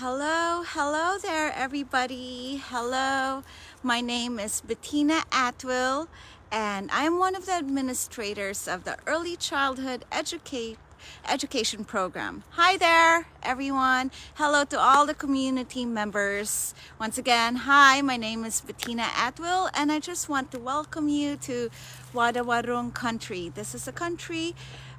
Hello there, everybody. Hello, my name is Bettina Atwill, and I'm one of the administrators of the Early Childhood Education Program. Hi there, everyone. Hello to all the community members. Once again, hi, my name is Bettina Atwill, and I just want to welcome you to Wadawarung country. This is a country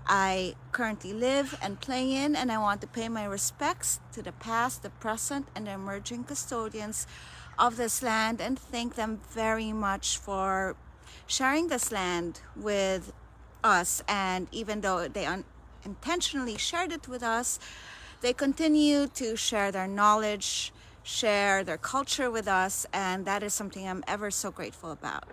I currently live and play in, and I want to pay my respects to the past, the present, and the emerging custodians of this land and thank them very much for sharing this land with us. And even though they unintentionally shared it with us, they continue to share their knowledge, share their culture with us, and that is something I'm ever so grateful about.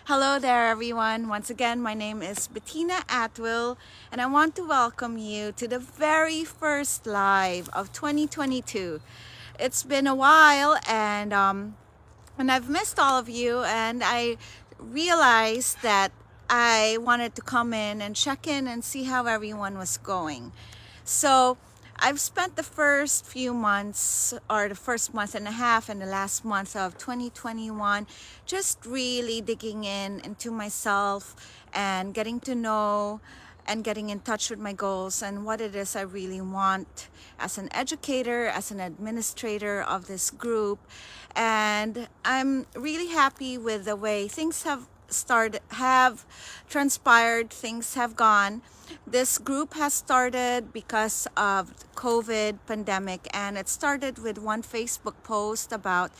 Hello there, everyone. Once again, my name is Bettina Atwill, and I want to welcome you to the very first live of 2022. It's been a while, and I've missed all of you, and I realized that I wanted to come in and check in and see how everyone was going. So I've spent the first few months, or the first month and a half and the last month of 2021, just really digging into myself and getting to know and getting in touch with my goals and what it is I really want as an educator, as an administrator of this group. And I'm really happy with the way things have transpired, things have gone. This group has started because of COVID pandemic, and it started with one Facebook post about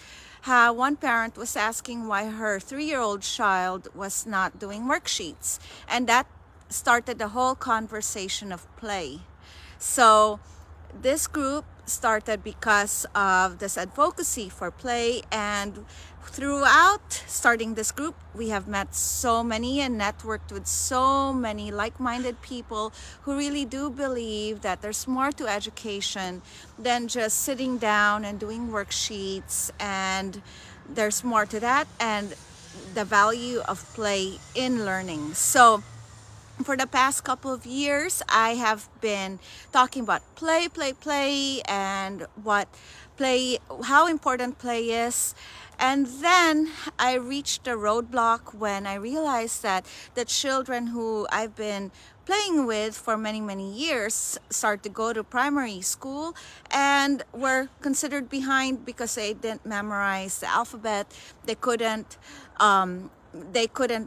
how one parent was asking why her 3-year-old child was not doing worksheets, and that started the whole conversation of play. So this group started because of this advocacy for play, and throughout starting this group, we have met so many and networked with so many like-minded people who really do believe that there's more to education than just sitting down and doing worksheets, and there's more to that, and the value of play in learning. So for the past couple of years, I have been talking about play, and how important play is. And then I reached a roadblock when I realized that the children who I've been playing with for many years started to go to primary school and were considered behind because they didn't memorize the alphabet. They couldn't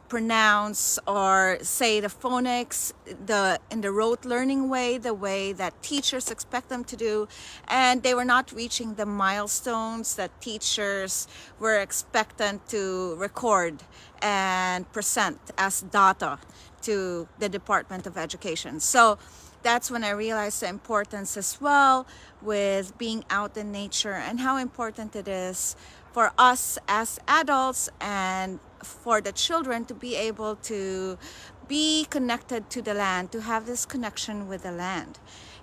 pronounce or say the phonics in the rote learning way, the way that teachers expect them to do, and they were not reaching the milestones that teachers were expected to record and present as data to the Department of Education. So that's when I realized the importance as well with being out in nature and how important it is for us as adults and for the children to be able to be connected to the land, to have this connection with the land.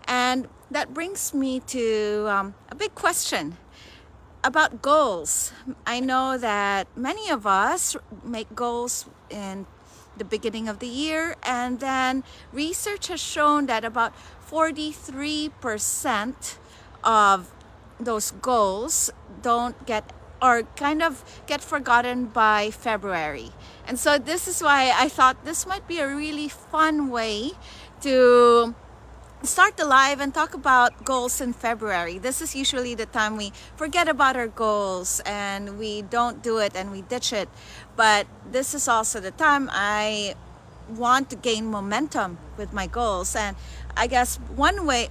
And that brings me to a big question about goals. I know that many of us make goals in the beginning of the year, and then research has shown that about 43% of those goals don't get or kind of get forgotten by February. And so this is why I thought this might be a really fun way to start the live and talk about goals in February. This is usually the time we forget about our goals and we don't do it and we ditch it. But this is also the time I want to gain momentum with my goals. And I guess one way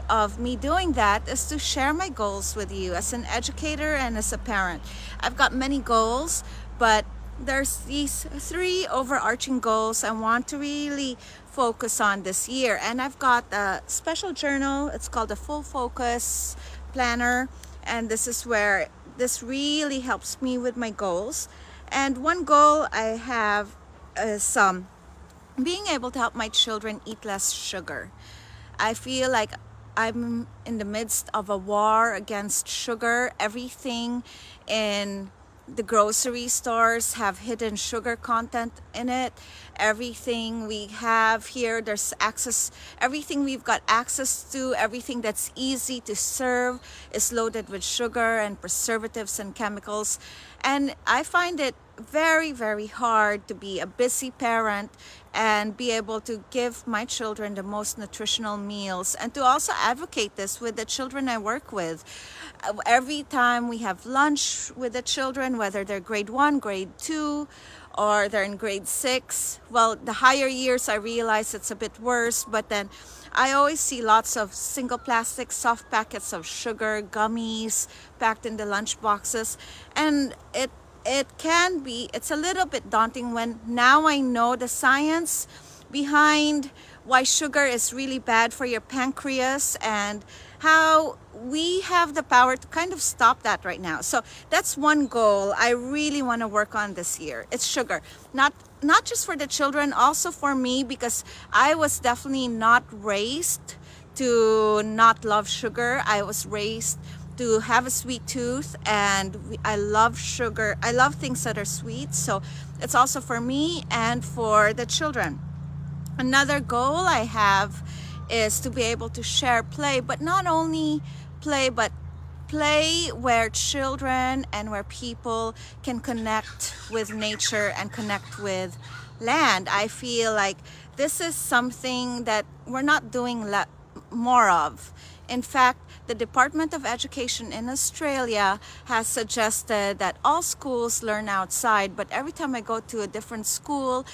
of me doing that is to share my goals with you as an educator and as a parent. I've got many goals, but there's these 3 overarching goals I want to really focus on this year. And I've got a special journal. It's called the Full Focus Planner, and this is where this really helps me with my goals. And one goal I have is being able to help my children eat less sugar. I feel like I'm in the midst of a war against sugar. Everything in the grocery stores have hidden sugar content in it. Everything we have here, there's access, everything we've got access to, everything that's easy to serve is loaded with sugar and preservatives and chemicals. And I find it very, very hard to be a busy parent and be able to give my children the most nutritional meals, and to also advocate this with the children I work with. Every time we have lunch with the children, whether they're grade 1, grade 2, or they're in grade 6, well, the higher years I realize it's a bit worse, but then I always see lots of single plastic soft packets of sugar, gummies packed in the lunch boxes. And it's a little bit daunting when now I know the science behind why sugar is really bad for your pancreas, and how we have the power to kind of stop that right now. So that's one goal I really want to work on this year. It's sugar. Not just for the children, also for me, because I was definitely not raised to not love sugar. I was raised to have a sweet tooth, and I love sugar. I love things that are sweet. So it's also for me and for the children. Another goal I have is to be able to share play, but not only play, but play where children and where people can connect with nature and connect with land. I feel like this is something that we're not doing more of. In fact, the Department of Education in Australia has suggested that all schools learn outside, but every time I go to a different school,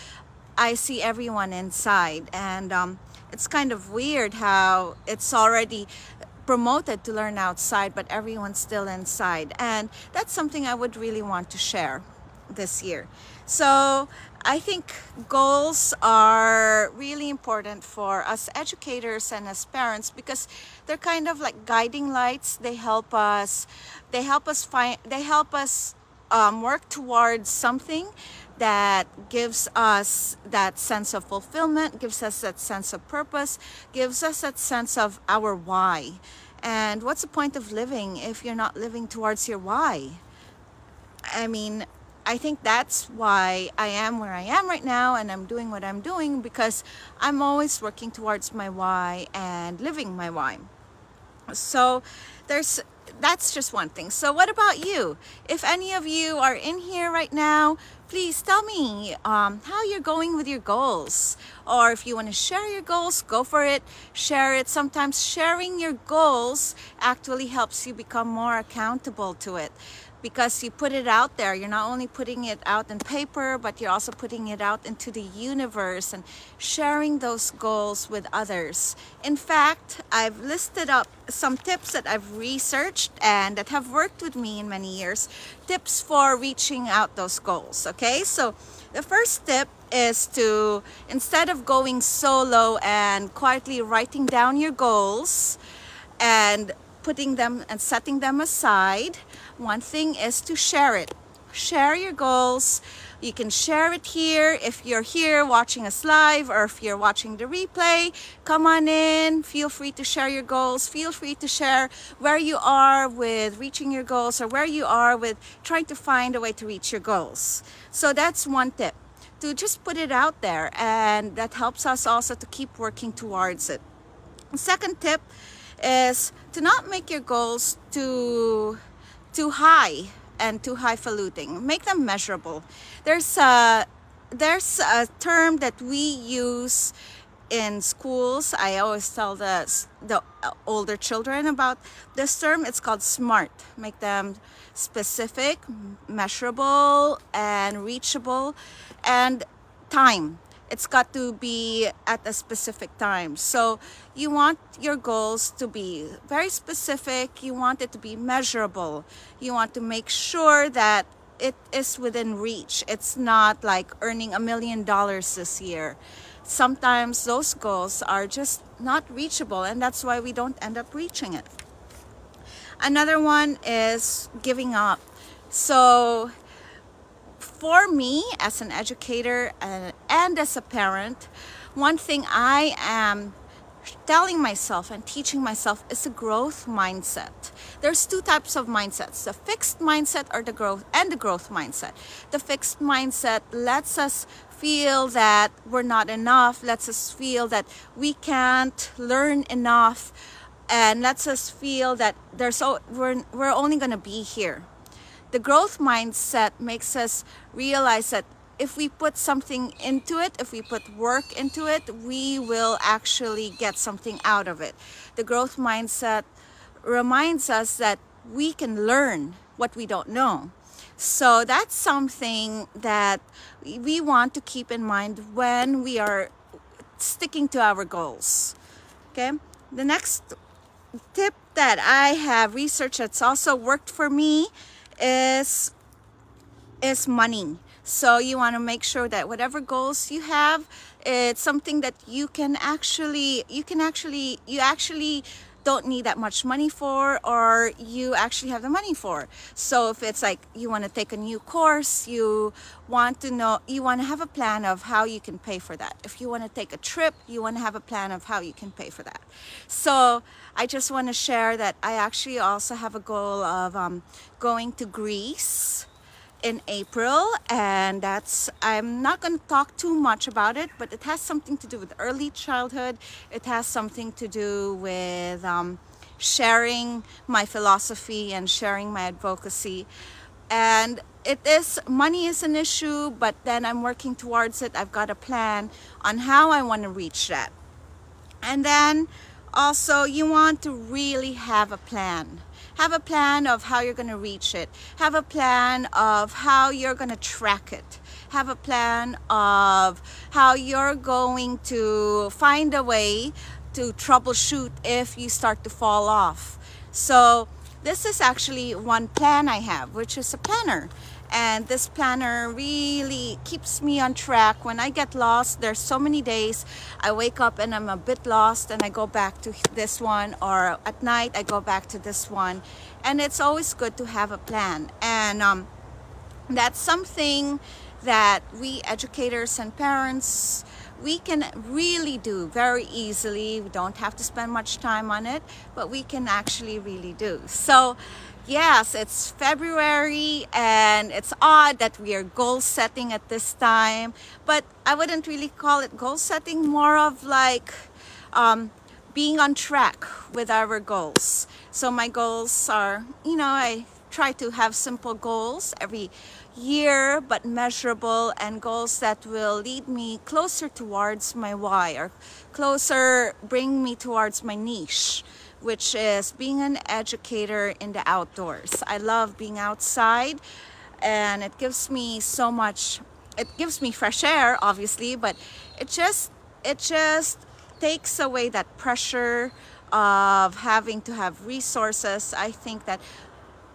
I see everyone inside. And it's kind of weird how it's already promoted to learn outside, but everyone's still inside. And that's something I would really want to share this year. So I think goals are really important for us educators and as parents, because they're kind of like guiding lights. They help us work towards something that gives us that sense of fulfillment, gives us that sense of purpose, gives us that sense of our why. And what's the point of living if you're not living towards your why? I mean, I think that's why I am where I am right now, and I'm doing what I'm doing, because I'm always working towards my why and living my why. So that's just one thing. So what about you? If any of you are in here right now, please tell me how you're going with your goals. Or if you want to share your goals, go for it. Share it. Sometimes sharing your goals actually helps you become more accountable to it, because you put it out there. You're not only putting it out in paper, but you're also putting it out into the universe and sharing those goals with others. In fact, I've listed up some tips that I've researched and that have worked with me in many years, tips for reaching out those goals. Okay, so the first tip is to, instead of going solo and quietly writing down your goals and putting them and setting them aside, one thing is to share it. Share your goals. You can share it here if you're here watching us live, or if you're watching the replay. Come on in. Feel free to share your goals. Feel free to share where you are with reaching your goals, or where you are with trying to find a way to reach your goals. So that's one tip, to just put it out there, and that helps us also to keep working towards it. The second tip is to not make your goals too high and too highfalutin. Make them measurable. There's a term that we use in schools. I always tell the older children about this term. It's called SMART. Make them specific, measurable, and reachable, and time. It's got to be at a specific time. So you want your goals to be very specific. You want it to be measurable. You want to make sure that it is within reach. It's not like earning $1 million this year. Sometimes those goals are just not reachable, and that's why we don't end up reaching it. Another one is giving up. So for me, as an educator and as a parent, one thing I am telling myself and teaching myself is a growth mindset. There's two types of mindsets, the fixed mindset or the growth mindset. The fixed mindset lets us feel that we're not enough, lets us feel that we can't learn enough, and lets us feel that we're only going to be here. The growth mindset makes us realize that if we put something into it, if we put work into it, we will actually get something out of it. The growth mindset reminds us that we can learn what we don't know. So that's something that we want to keep in mind when we are sticking to our goals. Okay? The next tip that I have researched that's also worked for me is money. So you want to make sure that whatever goals you have, it's something that you actually don't need that much money for, or you actually have the money for. So if it's like you want to take a new course, you want to have a plan of how you can pay for that. If you want to take a trip, you want to have a plan of how you can pay for that. So I just want to share that I actually also have a goal of going to Greece in April, and I'm not going to talk too much about it, but it has something to do with early childhood. It has something to do with sharing my philosophy and sharing my advocacy. And money is an issue, but then I'm working towards it. I've got a plan on how I want to reach that. And then also you want to really have a plan. Have a plan of how you're going to reach it. Have a plan of how you're going to track it. Have a plan of how you're going to find a way to troubleshoot if you start to fall off. So this is actually one plan I have, which is a planner. And this planner really keeps me on track. When I get lost, there's so many days I wake up and I'm a bit lost and I go back to this one, or at night I go back to this one. And it's always good to have a plan. And that's something that we educators and parents, we can really do very easily. We don't have to spend much time on it, but we can actually really do. So yes, it's February and it's odd that we are goal setting at this time, but I wouldn't really call it goal setting, more of like being on track with our goals. So my goals are, I try to have simple goals every year, but measurable, and goals that will lead me closer towards my why, or bring me towards my niche, which is being an educator in the outdoors. I love being outside, and it gives me so much. It gives me fresh air, obviously, but it just takes away that pressure of having to have resources. I think that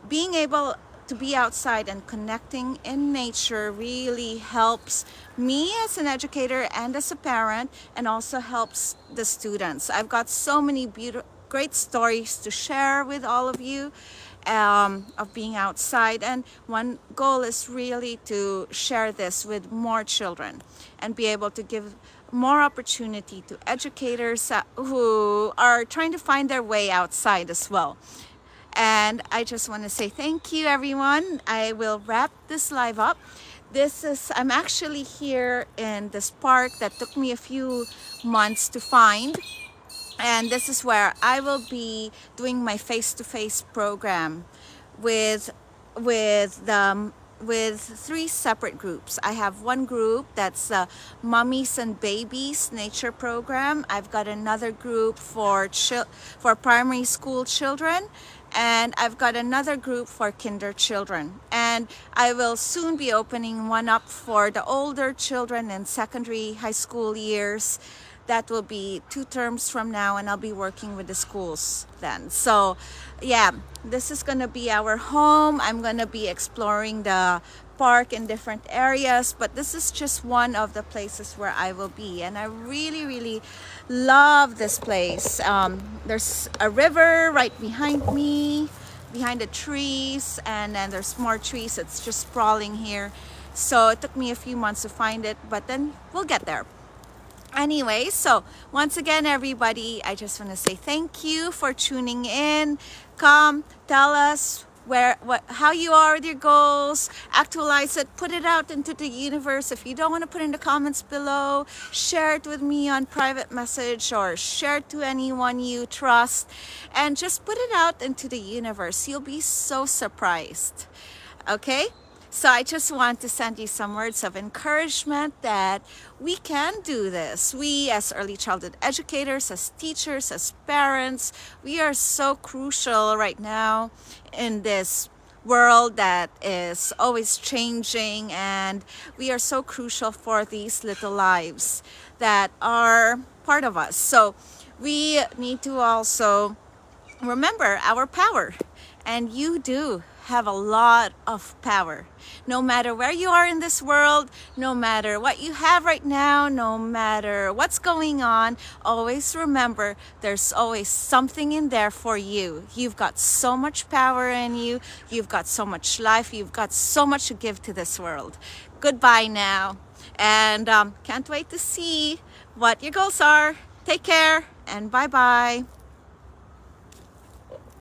being able to be outside and connecting in nature really helps me as an educator and as a parent, and also helps the students. I've got so many great stories to share with all of you of being outside, and one goal is really to share this with more children and be able to give more opportunity to educators who are trying to find their way outside as well. And I just want to say thank you, everyone. I will wrap this live up. I'm actually here in this park that took me a few months to find. And this is where I will be doing my face-to-face program with three separate groups. I have one group that's Mummies and Babies Nature Program. I've got another group for primary school children, and I've got another group for kinder children. And I will soon be opening one up for the older children in secondary, high school years. That will be 2 terms from now, and I'll be working with the schools then. So yeah, this is going to be our home. I'm going to be exploring the park in different areas, but this is just one of the places where I will be, and I really, really love this place. There's a river right behind me, behind the trees, and then there's more trees. It's just sprawling here. So it took me a few months to find it, but then we'll get there. Anyway, so once again, everybody, I just want to say thank you for tuning in. Come tell us how you are with your goals, actualize it, put it out into the universe. If you don't want to put in the comments below, share it with me on private message or share it to anyone you trust, and just put it out into the universe. You'll be so surprised. Okay? So I just want to send you some words of encouragement that we can do this. We, as early childhood educators, as teachers, as parents, we are so crucial right now in this world that is always changing, and we are so crucial for these little lives that are part of us. So we need to also remember our power, and you do have a lot of power. No matter where you are in this world, no matter what you have right now, no matter what's going on, always remember there's always something in there for you. You've got so much power in you. You've got so much life. You've got so much to give to this world. Goodbye now. And can't wait to see what your goals are. Take care and bye-bye.